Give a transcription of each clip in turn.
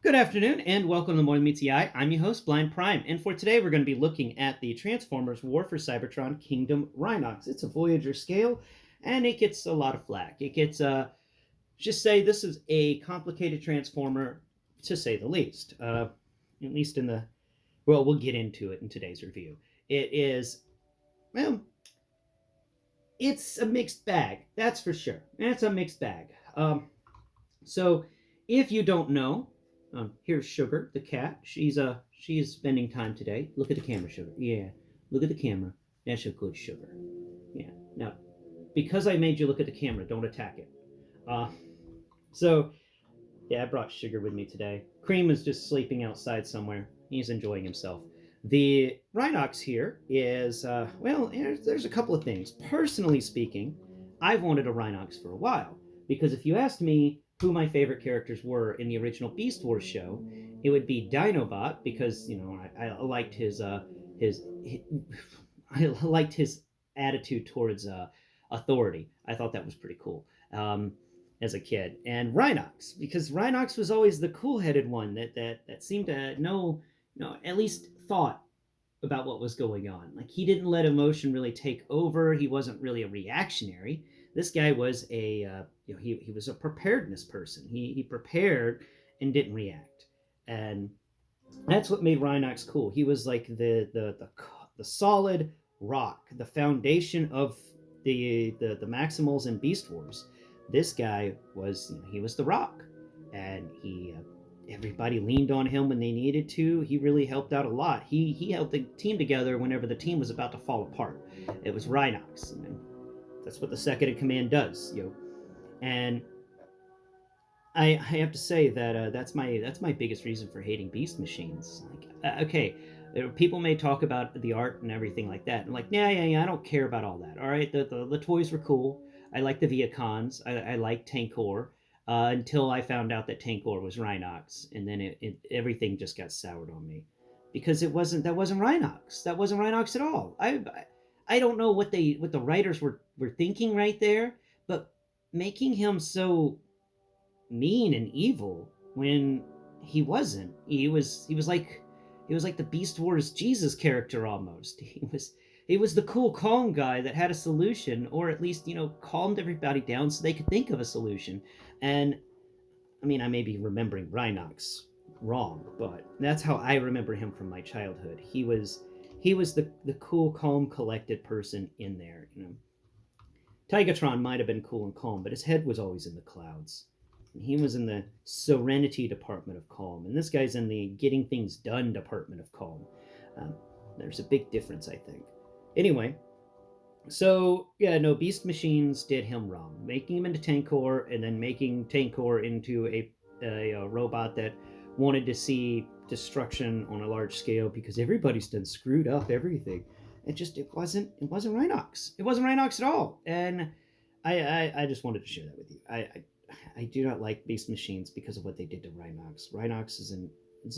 Good afternoon and welcome to Morning Meets the Eye. I'm your host, Blind Prime, and for today we're going to be looking at the Transformers War for Cybertron Kingdom Rhinox. It's a Voyager scale and it gets a lot of flack. It gets, just say this is a complicated Transformer to say the least. At least in the, well, we'll get into it in today's review. It is, well, it's a mixed bag, that's for sure. It's a mixed bag. So if you don't know, here's Sugar, the cat. She is spending time today. Look at the camera, Sugar. Yeah, look at the camera. That's a good Sugar. Yeah. Now, because I made you look at the camera, don't attack it. Uh, so yeah, I brought Sugar with me today. Cream is just sleeping outside somewhere. He's enjoying himself. The Rhinox here is, well, there's a couple of things. Personally speaking, I've wanted a Rhinox for a while. Because if you asked me who my favorite characters were in the original Beast Wars show, it would be Dinobot, because, I liked his I liked his attitude towards authority. I thought that was pretty cool. As a kid, and Rhinox, because Rhinox was always the cool-headed one that seemed to know, at least thought about what was going on. Like, he didn't let emotion really take over. He wasn't really a reactionary. This guy was he was a preparedness person. He prepared and didn't react, and that's what made Rhinox cool. He was like the solid rock, the foundation of the Maximals and Beast Wars. This guy was, he was the rock, and he everybody leaned on him when they needed to. He really helped out a lot. He held the team together whenever the team was about to fall apart. It was Rhinox, and that's what the second in command does, And I have to say that that's my biggest reason for hating Beast Machines. Like, okay, people may talk about the art and everything like that, and like, yeah, I don't care about all that. All right, the toys were cool. I like the Viacons. I like Tankor. Until I found out that Tankor was Rhinox, and then everything just got soured on me, because that wasn't Rhinox. That wasn't Rhinox at all. I don't know what the writers were thinking right there, but making him so mean and evil when he wasn't. He was like the Beast Wars Jesus character almost. He was the cool, calm guy that had a solution, or at least calmed everybody down so they could think of a solution. And I mean, I may be remembering Rhinox wrong, but that's how I remember him from my childhood. He was the cool, calm, collected person in there. Tigatron might have been cool and calm, but his head was always in the clouds. And he was in the serenity department of calm, and this guy's in the getting things done department of calm. Um, there's a big difference, I think. Anyway, so yeah, no, Beast Machines did him wrong, making him into Tankor, and then making Tankor into a robot that wanted to see destruction on a large scale because everybody's done screwed up everything. It wasn't Rhinox. It wasn't Rhinox at all. And I just wanted to share that with you. I do not like Beast Machines because of what they did to Rhinox. Rhinox is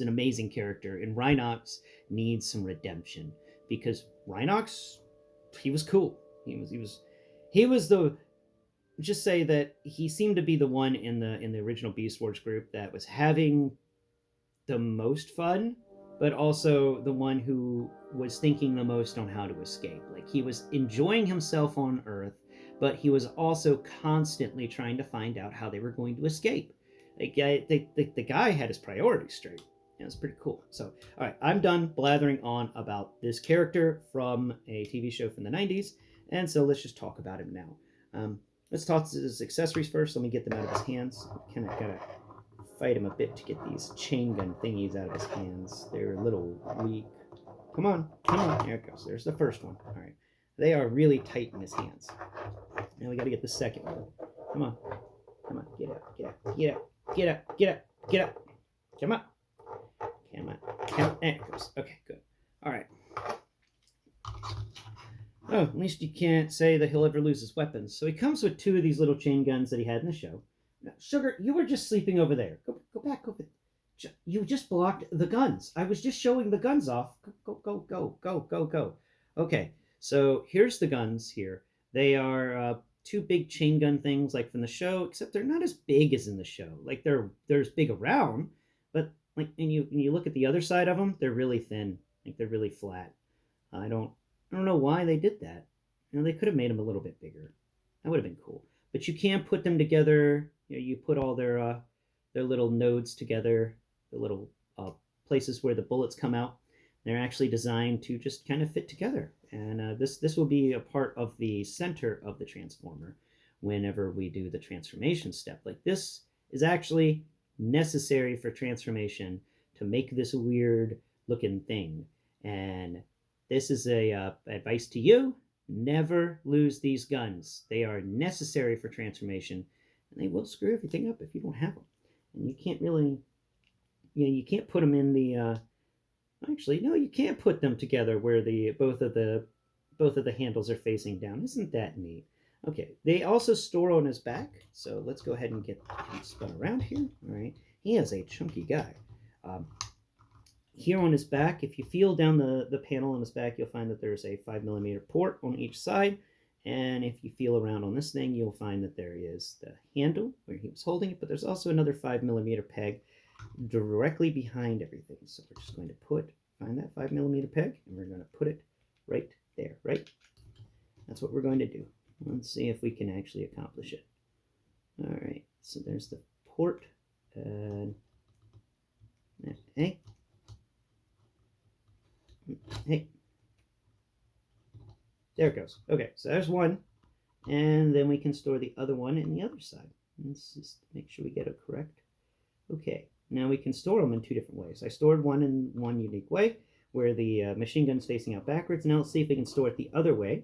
an amazing character, and Rhinox needs some redemption, because Rhinox, he was cool. He was the, just say that he seemed to be the one in the original Beast Wars group that was having the most fun, but also the one who was thinking the most on how to escape. Like, he was enjoying himself on Earth, but he was also constantly trying to find out how they were going to escape. Like, the guy had his priorities straight. And it's pretty cool. So, all right, I'm done blathering on about this character from a TV show from the 90s, and so let's just talk about him now. Let's talk to his accessories first. Let me get them out of his hands. Kind of gotta fight him a bit to get these chain gun thingies out of his hands. They're a little weak. Come on, come on. There it goes. There's the first one. All right. They are really tight in his hands. Now we got to get the second one. Come on. Come on. Get up. Get up. Get up. Get up. Get up. Get up. Come on. Come on. Come on. There it goes. Okay, good. All right. Oh, at least you can't say that he'll ever lose his weapons. So he comes with two of these little chain guns that he had in the show. Now, Sugar, you were just sleeping over there. Go back over. You just blocked the guns. I was just showing the guns off. Go. Okay, so here's the guns here. They are two big chain gun things like from the show, except they're not as big as in the show. Like, they're as big around, But like, and you look at the other side of them, they're really thin. Like they're really flat. I don't know why they did that. You know, they could have made them a little bit bigger. That would have been cool. But you can't put them together. You know, you put all their little nodes together, the little places where the bullets come out. They're actually designed to just kind of fit together. And this will be a part of the center of the transformer whenever we do the transformation step. Like this is actually necessary for transformation to make this weird looking thing. And this is a advice to you: never lose these guns. They are necessary for transformation, and they will screw everything up if you don't have them. And you can't really, you know, you can't put them in the. Actually, no, you can't put them together where the both of the handles are facing down. Isn't that neat? Okay, they also store on his back, so let's go ahead and get him spun around here. All right, he is a chunky guy. Here on his back, if you feel down the panel on his back, you'll find that there's a 5mm port on each side. And if you feel around on this thing, you'll find that there is the handle where he was holding it, but there's also another 5mm peg directly behind everything. So we're just going to find that 5mm peg, and we're going to put it right there, right? That's what we're going to do. Let's see if we can actually accomplish it. All right, so there's the port. Hey. Hey. There it goes. Okay, so there's one. And then we can store the other one in the other side. Let's just make sure we get it correct. Okay, now we can store them in two different ways. I stored one in one unique way, where the machine gun's facing out backwards. Now let's see if we can store it the other way,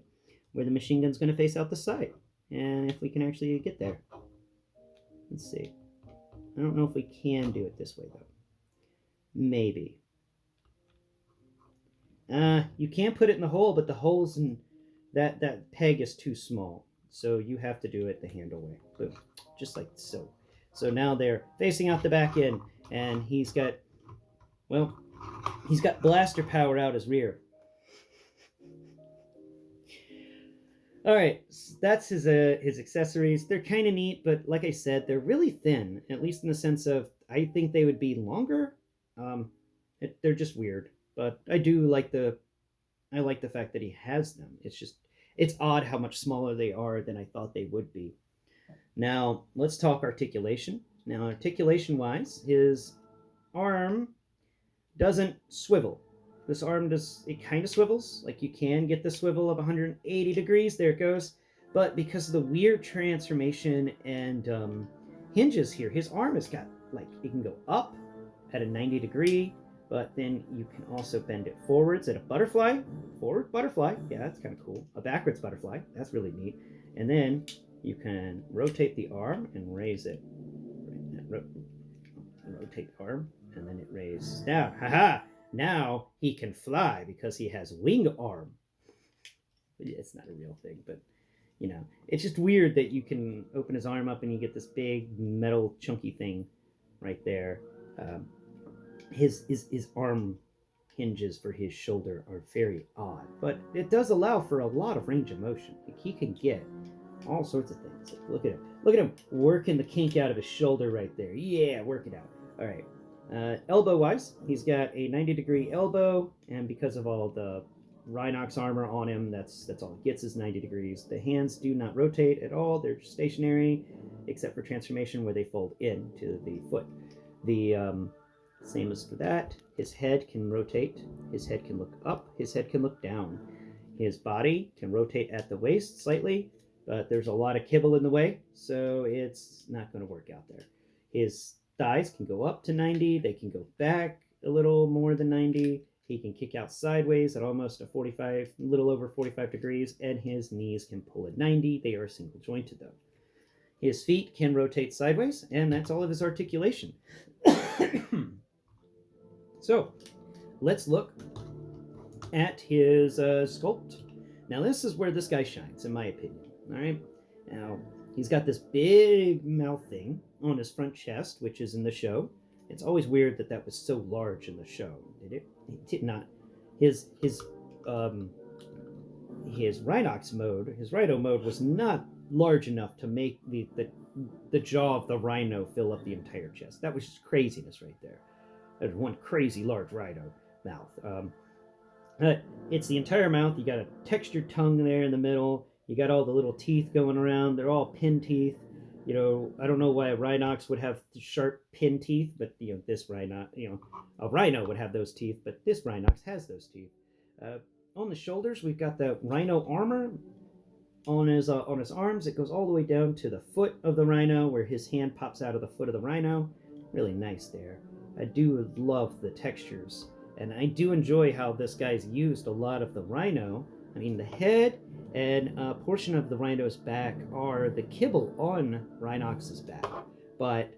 where the machine gun's going to face out the side. And if we can actually get there. Let's see. I don't know if we can do it this way, though. Maybe. You can put it in the hole, but the holes in that peg is too small. So you have to do it the handle way. Boom. Just like so. So now they're facing out the back end, and he's got blaster power out his rear. All right, so that's his accessories. They're kind of neat, but like I said, they're really thin, at least in the sense of I think they would be longer. They're just weird, but I like the fact that he has them. It's odd how much smaller they are than I thought they would be. Now, let's talk articulation. Now, articulation-wise, his arm doesn't swivel. This arm it kind of swivels. Like you can get the swivel of 180 degrees. There it goes. But because of the weird transformation and hinges here, his arm has got, like, it can go up at a 90 degree, but then you can also bend it forwards at a butterfly. Forward butterfly. Yeah, that's kind of cool. A backwards butterfly. That's really neat. And then you can rotate the arm and raise it. Rotate the arm, and then it raises down. Haha! Now he can fly because he has wing arm. It's not a real thing, but you know, it's just weird that you can open his arm up and you get this big metal chunky thing right there. His arm hinges for his shoulder are very odd, but it does allow for a lot of range of motion. Like he can get all sorts of things. Like, look at him working the kink out of his shoulder right there. Yeah, work it out. All right. Elbow wise, he's got a 90-degree elbow, and because of all the Rhinox armor on him, that's all he gets is 90 degrees. The hands do not rotate at all. They're stationary, except for transformation where they fold into the foot. The same as for that. His head can rotate. His head can look up. His head can look down. His body can rotate at the waist slightly, but there's a lot of kibble in the way, so it's not going to work out there. His thighs can go up to 90. They can go back a little more than 90. He can kick out sideways at almost a little over 45 degrees, and his knees can pull at 90. They are single jointed though. His feet can rotate sideways, and that's all of his articulation. So, let's look at his sculpt. Now, this is where this guy shines, in my opinion. All right. Now, he's got this big mouth thing on his front chest, which is in the show. It's always weird that was so large in the show. It did not. His Rhinox mode, his Rhino mode, was not large enough to make the jaw of the Rhino fill up the entire chest. That was just craziness right there. There's one crazy large rhino mouth. Uh, it's the entire mouth. You got a textured tongue there in the middle. You got all the little teeth going around. They're all pin teeth. You know, I don't know why a Rhinox would have sharp pin teeth, but this Rhino, a rhino would have those teeth, but this Rhinox has those teeth. On the shoulders, we've got the rhino armor. On his arms, it goes all the way down to the foot of the rhino, where his hand pops out of the foot of the rhino. Really nice there. I do love the textures, and I do enjoy how this guy's used a lot of the rhino. I mean, the head and a portion of the rhino's back are the kibble on Rhinox's back, but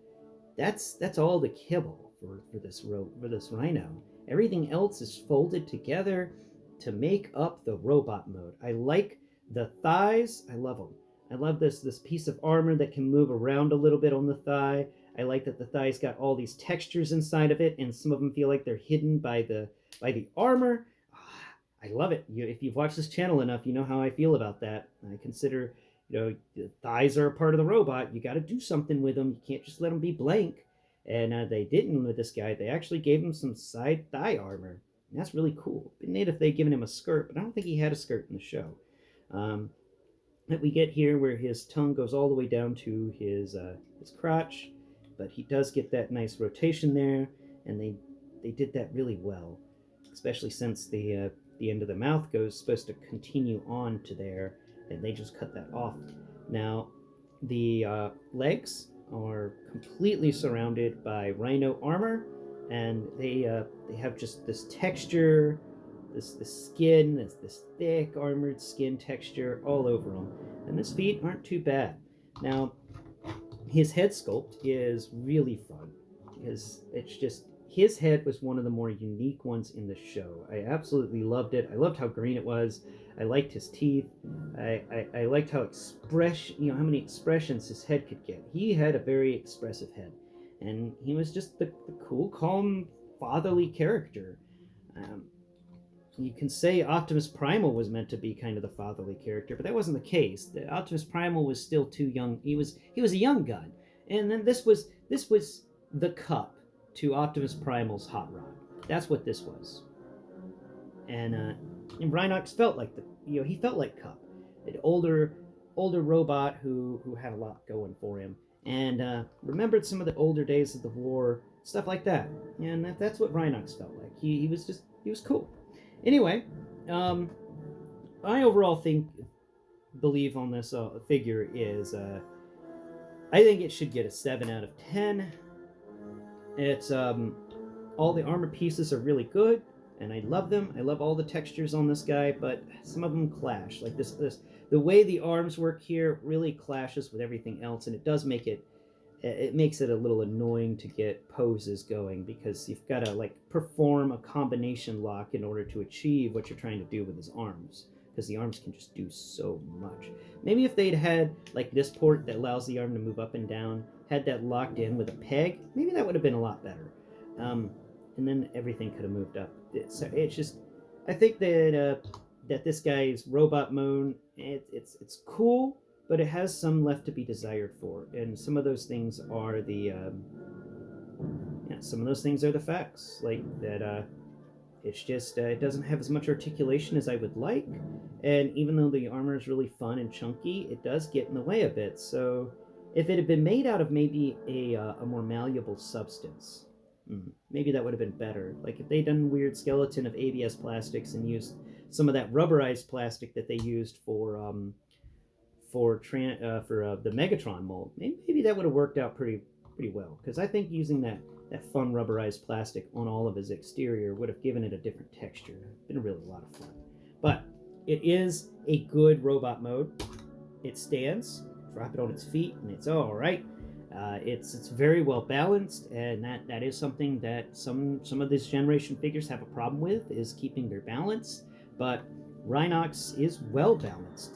that's all the kibble for this rhino. Everything else is folded together to make up the robot mode. I like the thighs. I love them. I love this piece of armor that can move around a little bit on the thigh. I like that the thigh's got all these textures inside of it, and some of them feel like they're hidden by the armor. I love it. If you've watched this channel enough, you know how I feel about that. I consider, the thighs are a part of the robot. You got to do something with them. You can't just let them be blank. And they didn't with this guy. They actually gave him some side thigh armor. And that's really cool. It'd be neat if they'd given him a skirt, but I don't think he had a skirt in the show. That we get here where his tongue goes all the way down to his crotch, but he does get that nice rotation there, and they did that really well, especially since the end of the mouth supposed to continue on to there, and they just cut that off. Now, the legs are completely surrounded by rhino armor, and they have just this texture, this skin, this thick armored skin texture all over them. And his feet aren't too bad. Now, his head sculpt is really fun because it's just, his head was one of the more unique ones in the show. I absolutely loved it. I loved how green it was. I liked his teeth. I liked how how many expressions his head could get. He had a very expressive head, and he was just the cool, calm, fatherly character. You can say Optimus Primal was meant to be kind of the fatherly character, but that wasn't the case. The Optimus Primal was still too young. He was a young gun, and then this was the cup to Optimus Primal's hot rod. That's what this was. And Rhinox felt like he felt like Cup, an older robot who had a lot going for him, and remembered some of the older days of the war, stuff like that. And that's what Rhinox felt like. He was cool. Anyway, I overall believe on this figure is I think it should get a 7 out of 10. It's all the armor pieces are really good, and I love them. I love all the textures on this guy, but some of them clash. Like this the way the arms work here really clashes with everything else, and it does make it makes it a little annoying to get poses going, because you've got to perform a combination lock in order to achieve what you're trying to do with his arms, because the arms can just do so much. Maybe if they'd had this port that allows the arm to move up and down, had that locked in with a peg, maybe that would have been a lot better. And then everything could have moved up. It's just, I think that this guy's robot mode, it's cool, but it has some left to be desired for, and some of those things are the facts. It's just it doesn't have as much articulation as I would like, and even though the armor is really fun and chunky, it does get in the way a bit. So if it had been made out of maybe a more malleable substance, maybe that would have been better. If they'd done weird skeleton of ABS plastics and used some of that rubberized plastic that they used for the Megatron mold, maybe that would have worked out pretty well. Because I think using that fun rubberized plastic on all of his exterior would have given it a different texture. Been really a lot of fun. But it is a good robot mode. It stands. Drop it on its feet, and it's all right. It's very well balanced, and that is something that some of this generation figures have a problem with, is keeping their balance. But Rhinox is well balanced.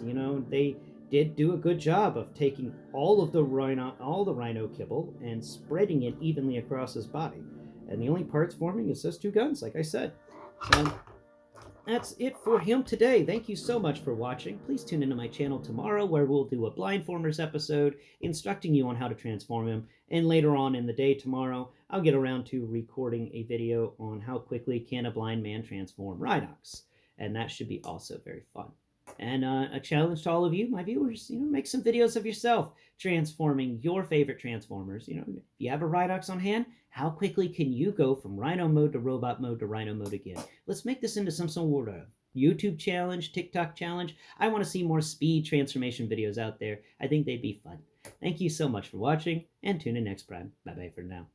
They did do a good job of taking all the rhino kibble and spreading it evenly across his body. And the only parts forming is those two guns, like I said. So that's it for him today. Thank you so much for watching. Please tune into my channel tomorrow where we'll do a Blindformers episode instructing you on how to transform him. And later on in the day tomorrow, I'll get around to recording a video on how quickly can a blind man transform Rhinox. And that should be also very fun. And a challenge to all of you, my viewers, make some videos of yourself transforming your favorite Transformers. If you have a Rhinox on hand, how quickly can you go from Rhino mode to robot mode to Rhino mode again? Let's make this into some sort of YouTube challenge, TikTok challenge. I want to see more speed transformation videos out there. I think they'd be fun. Thank you so much for watching, and tune in next Prime. Bye-bye for now.